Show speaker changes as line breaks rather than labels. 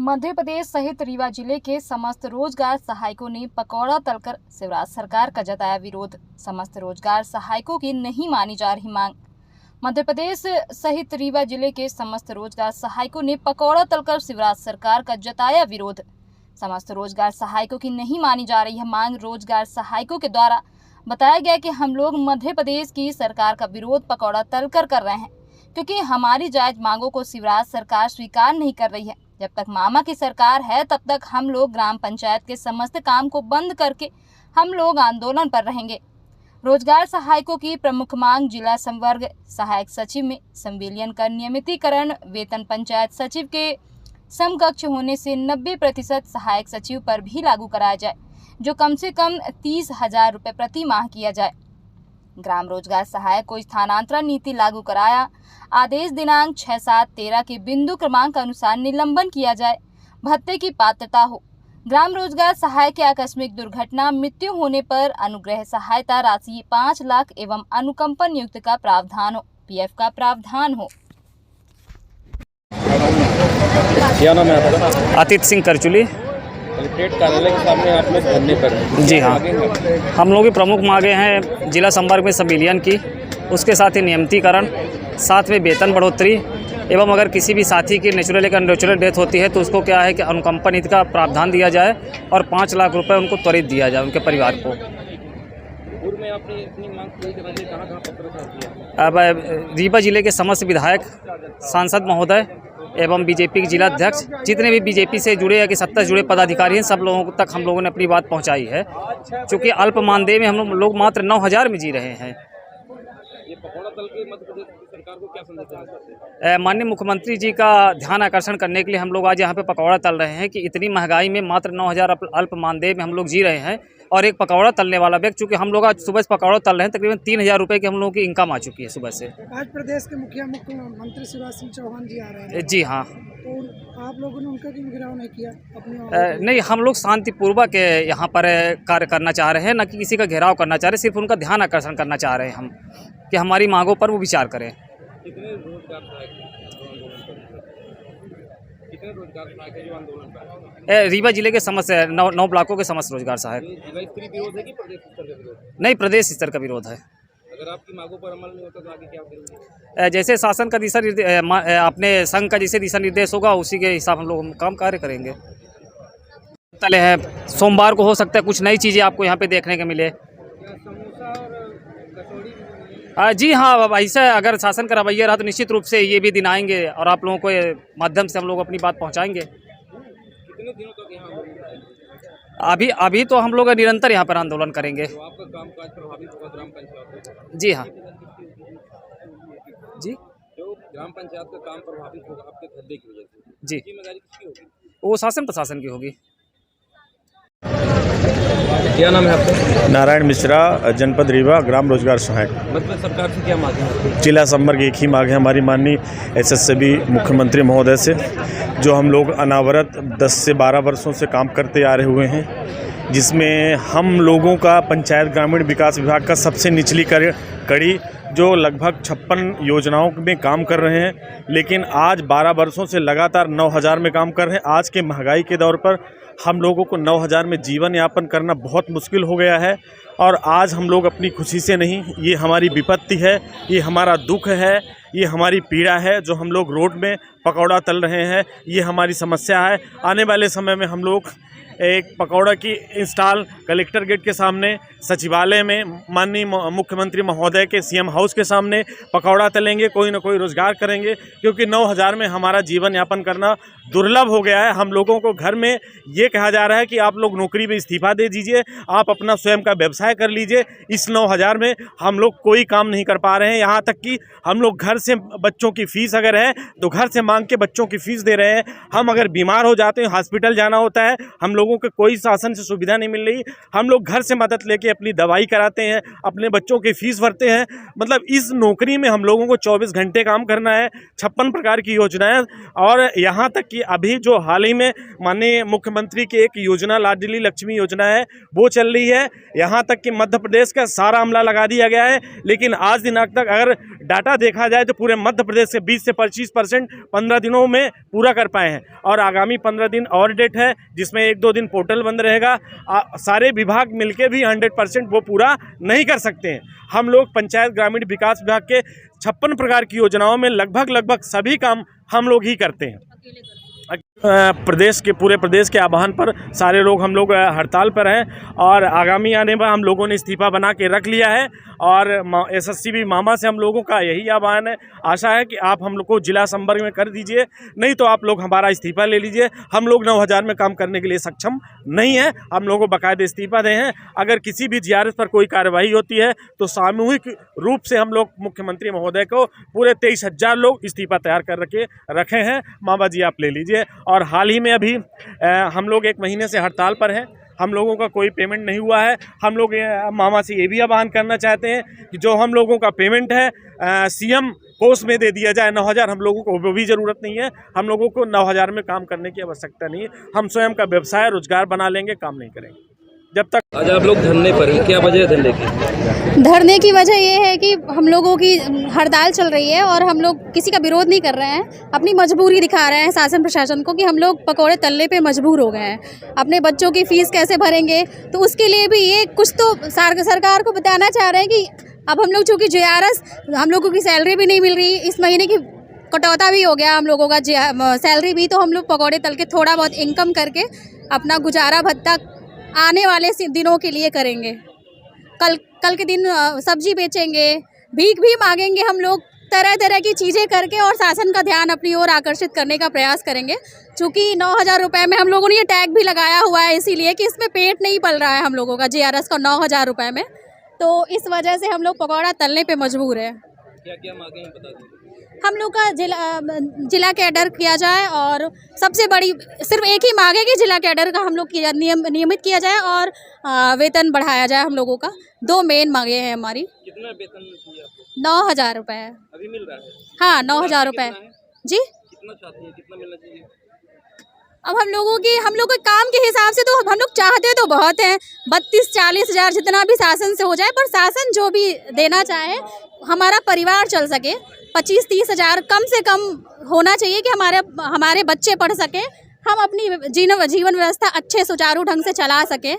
मध्य प्रदेश सहित रीवा जिले के समस्त रोजगार सहायकों ने पकौड़ा तलकर शिवराज सरकार का जताया विरोध। समस्त रोजगार सहायकों की नहीं मानी जा रही मांग। मध्य प्रदेश सहित रीवा जिले के समस्त रोजगार सहायकों ने पकौड़ा तलकर शिवराज सरकार का जताया विरोध। समस्त रोजगार सहायकों की नहीं मानी जा रही है मांग। रोजगार सहायकों के द्वारा बताया गया कि हम लोग मध्य प्रदेश की सरकार का विरोध पकौड़ा तलकर कर रहे हैं, क्योंकि हमारी जायज मांगों को शिवराज सरकार स्वीकार नहीं कर रही है। जब तक मामा की सरकार है तब तक हम लोग ग्राम पंचायत के समस्त काम को बंद करके हम लोग आंदोलन पर रहेंगे। रोजगार सहायकों की प्रमुख मांग जिला संवर्ग सहायक सचिव में संविलियन का नियमितीकरण, वेतन पंचायत सचिव के समकक्ष होने से 90% सहायक सचिव पर भी लागू कराया जाए, जो कम से कम 30,000 रुपये प्रति माह किया जाए। ग्राम रोजगार सहायक को स्थानांतरण नीति लागू कराया। आदेश दिनांक 6/7/13 के बिंदु क्रमांक अनुसार निलंबन किया जाए। भत्ते की पात्रता हो। ग्राम रोजगार सहायक के आकस्मिक दुर्घटना मृत्यु होने पर अनुग्रह सहायता राशि 5 लाख एवं अनुकंपन नियुक्त का प्रावधान हो। पीएफ का प्रावधान हो।
क्या नाम है आपका?
अतीत सिंह करचुली।
कलेक्ट्रेट कार्यालय के सामने आप लोग धरने पर हैं।
जी हाँ, हम लोग की प्रमुख मांगे हैं जिला संवर्ग में संविलियन की, उसके साथ ही नियमितीकरण, साथ में वेतन बढ़ोतरी एवं अगर किसी भी साथी की नेचुरल या अननेचुरल डेथ होती है तो उसको क्या है कि अनुकंपा नीति का प्रावधान दिया जाए और 5 लाख रुपए उनको त्वरित दिया जाए उनके परिवार को।
पूर्व में आपने इतनी मांग पूरी करने के लिए कहाँ पत्र दिया?
अब रीवा जिले के समस्त विधायक, सांसद महोदय एवं बीजेपी के जिला अध्यक्ष, जितने भी बीजेपी से जुड़े या कि सत्ता से जुड़े पदाधिकारी हैं, सब लोगों तक हम लोगों ने अपनी बात पहुंचाई है। क्योंकि अल्प मानदेय में हम लोग मात्र 9,000 में जी रहे हैं।
ये पकौड़ा तल के मध्य प्रदेश की सरकार को क्या संदेश देना चाहते हैं?
माननीय मुख्यमंत्री जी का ध्यान आकर्षण करने के लिए हम लोग आज यहाँ पे पकौड़ा तल रहे हैं कि इतनी महंगाई में मात्र 9,000 अल्प मानदेय में हम लोग जी रहे हैं। और एक पकौड़ा तलने वाला व्यक्ति, चूँकि हम लोग आज सुबह से पकौड़ा तल रहे हैं, तकरीबन 3,000 रुपये की हम लोगों की इनकम आ चुकी है सुबह से।
आज प्रदेश के मुख्यमंत्री शिवराज सिंह चौहान जी आ रहे हैं।
जी हाँ।
तो आप लोगों ने उनका क्यों घेराव नहीं किया अपने?
नहीं, हम लोग शांतिपूर्वक यहाँ पर कार्य करना चाह रहे हैं, न कि किसी का घेराव करना चाह रहे हैं। सिर्फ उनका ध्यान आकर्षण करना चाह रहे हैं हम कि हमारी मांगों पर वो विचार करें।
कितने रोजगार सहायक जो आंदोलन पर?
रीवा जिले के समस्त 9 ब्लॉकों के समस्त रोजगार सहायक।
स्त्री विरोध है कि प्रदेश स्तर का विरोध?
नहीं, प्रदेश स्तर का विरोध है।
अगर आपकी मांगों पर अमल नहीं होता तो आगे क्या करेंगे?
जैसे शासन का दिशा अपने संघ का जैसे दिशा निर्देश होगा उसी के हिसाब हम लोग काम कार्य करेंगे। तले हैं, सोमवार को हो सकता है कुछ नई चीज़ें आपको यहाँ पे देखने को मिले।
समोसा और कचौड़ी?
जी हाँ, अब ऐसा अगर शासन का रवैया रहा तो निश्चित रूप से ये भी दिन आएंगे और आप लोगों को माध्यम से हम लोग अपनी बात पहुँचाएंगे।
कितने दिनों तक यहाँ आंदोलन करेंगे?
अभी तो हम लोग निरंतर यहाँ पर आंदोलन करेंगे।
तो आपका कामकाज प्रभावित होगा ग्राम पंचायत में?
जी हाँ। जी,
जो ग्राम पंचायत का काम प्रभावित होगा आपके धंधे की वजह से,
जी,
जिम्मेदारी किसकी होगी?
वो शासन प्रशासन की होगी।
क्या नाम है आपका?
नारायण मिश्रा, जनपद रीवा, ग्राम रोजगार सहायक।
मतलब सरकार से क्या मांग है?
जिला संवर्ग एक ही मांग है हमारी माननीय एसएससीबी मुख्यमंत्री महोदय से, जो हम लोग अनावरत 10 से 12 वर्षों से काम करते आ रहे हुए हैं, जिसमें हम लोगों का पंचायत ग्रामीण विकास विभाग का सबसे निचली कड़ी जो लगभग 56 योजनाओं में काम कर रहे हैं, लेकिन आज 12 वर्षों से लगातार 9,000 में काम कर रहे हैं। आज के महंगाई के दौर पर हम लोगों को 9,000 में जीवन यापन करना बहुत मुश्किल हो गया है। और आज हम लोग अपनी खुशी से नहीं, ये हमारी विपत्ति है, ये हमारा दुख है, ये हमारी पीड़ा है जो हम लोग रोड में पकौड़ा तल रहे हैं। ये हमारी समस्या है। आने वाले समय में हम लोग एक पकौड़ा की इंस्टॉल कलेक्टर गेट के सामने, सचिवालय में, माननीय मुख्यमंत्री महोदय के सीएम हाउस के सामने पकौड़ा तलेंगे, कोई ना कोई रोज़गार करेंगे, क्योंकि 9,000 में हमारा जीवन यापन करना दुर्लभ हो गया है। हम लोगों को घर में ये कहा जा रहा है कि आप लोग नौकरी में इस्तीफा दे दीजिए, आप अपना स्वयं का व्यवसाय कर लीजिए। इस 9,000 में हम लोग कोई काम नहीं कर पा रहे हैं। यहाँ तक कि हम लोग घर से बच्चों की फ़ीस अगर है तो घर से मांग के बच्चों की फ़ीस दे रहे हैं। हम अगर बीमार हो जाते हैं, हॉस्पिटल जाना होता है, हम लोगों को कोई शासन से सुविधा नहीं मिल रही। हम लोग घर से मदद लेके अपनी दवाई कराते हैं, अपने बच्चों की फीस भरते हैं। मतलब इस नौकरी में हम लोगों को 24 घंटे काम करना है, 56 प्रकार की योजनाएं, और यहाँ तक कि अभी जो हाल ही में माननीय मुख्यमंत्री की एक योजना लाडली लक्ष्मी योजना है वो चल रही है। यहाँ तक कि मध्य प्रदेश का सारा अमला लगा दिया गया है, लेकिन आज दिनांक तक अगर डाटा देखा जाए तो पूरे मध्य प्रदेश से 20 से 25% 15 दिनों में पूरा कर पाए हैं, और आगामी 15 दिन और डेट है जिसमें 1-2 दिन पोर्टल बंद रहेगा। सारे विभाग मिलके भी 100% वो पूरा नहीं कर सकते हैं। हम लोग पंचायत ग्रामीण विकास विभाग के 56 प्रकार की योजनाओं में लगभग सभी काम हम लोग ही करते हैं। पूरे प्रदेश के आह्वान पर सारे लोग हम लोग हड़ताल पर हैं, और आगामी आने में हम लोगों ने इस्तीफा बना के रख लिया है। और SSCB मामा से हम लोगों का यही आह्वान है, आशा है कि आप हम लोग को जिला संपर्क में कर दीजिए, नहीं तो आप लोग हमारा इस्तीफा ले लीजिए। हम लोग 9000 में काम करने के लिए सक्षम नहीं है, हम लोगों को बाकायदा इस्तीफा दे हैं। अगर किसी भी GRS पर कोई कार्रवाई होती है तो सामूहिक रूप से हम लोग मुख्यमंत्री महोदय को पूरे 23,000 लोग इस्तीफा तैयार कर रखे हैं। मामा जी आप ले लीजिए। और हाल ही में अभी हम लोग 1 महीने से हड़ताल पर हैं, हम लोगों का कोई पेमेंट नहीं हुआ है। हम लोग मामा से ये भी आह्वान करना चाहते हैं कि जो हम लोगों का पेमेंट है CM कोष में दे दिया जाए। 9000 हम लोगों को वो भी ज़रूरत नहीं है, हम लोगों को 9000 में काम करने की आवश्यकता नहीं है। हम स्वयं का व्यवसाय रोजगार बना लेंगे, काम नहीं करेंगे जब तक।
आज आप लोग धरने पर हैं, क्या वजह है धरने की?
धरने की वजह ये है कि हम लोगों की हड़ताल चल रही है और हम लोग किसी का विरोध नहीं कर रहे हैं, अपनी मजबूरी दिखा रहे हैं शासन प्रशासन को कि हम लोग पकौड़े तलने पे मजबूर हो गए हैं। अपने बच्चों की फ़ीस कैसे भरेंगे, तो उसके लिए भी ये कुछ तो सरकार को बताना चाह रहे हैं कि अब हम लोग चूँकि GRS हम लोगों की सैलरी भी नहीं मिल रही, इस महीने की कटौता भी हो गया हम लोगों का सैलरी भी, तो हम लोग पकौड़े तल के थोड़ा बहुत इनकम करके अपना गुजारा भत्ता आने वाले दिनों के लिए करेंगे। कल के दिन सब्जी बेचेंगे, भीख भी मांगेंगे हम लोग, तरह तरह की चीज़ें करके और शासन का ध्यान अपनी ओर आकर्षित करने का प्रयास करेंगे। चूँकि 9000 रुपये में हम लोगों ने ये टैग भी लगाया हुआ है, इसीलिए कि इसमें पेट नहीं पल रहा है हम लोगों का GRS का 9000 रुपये में, तो इस वजह से हम लोग पकौड़ा तलने पे मजबूर है।
क्या क्या मांगे हैं बता दीजिए।
हम लोग का जिला कैडर किया जाए, और सबसे बड़ी सिर्फ एक ही मांग है कि जिला कैडर का हम लोग नियमित किया जाए और वेतन बढ़ाया जाए हम लोगों का। 2 मेन मांगे हैं हमारी।
कितना वेतन चाहिए आपको?
9000 रुपये
अभी मिल रहा है?
हाँ 9000 रुपये जी।
कितना चाहती है, कितना मिलना चाहिए?
अब हम लोग के काम के हिसाब से तो हम लोग चाहते तो बहुत हैं, 32-40 हज़ार जितना भी शासन से हो जाए, पर शासन जो भी देना चाहे हमारा परिवार चल सके। 25-30 हज़ार कम से कम होना चाहिए कि हमारे बच्चे पढ़ सकें, हम अपनी जीवन व्यवस्था अच्छे सुचारू ढंग से चला सकें।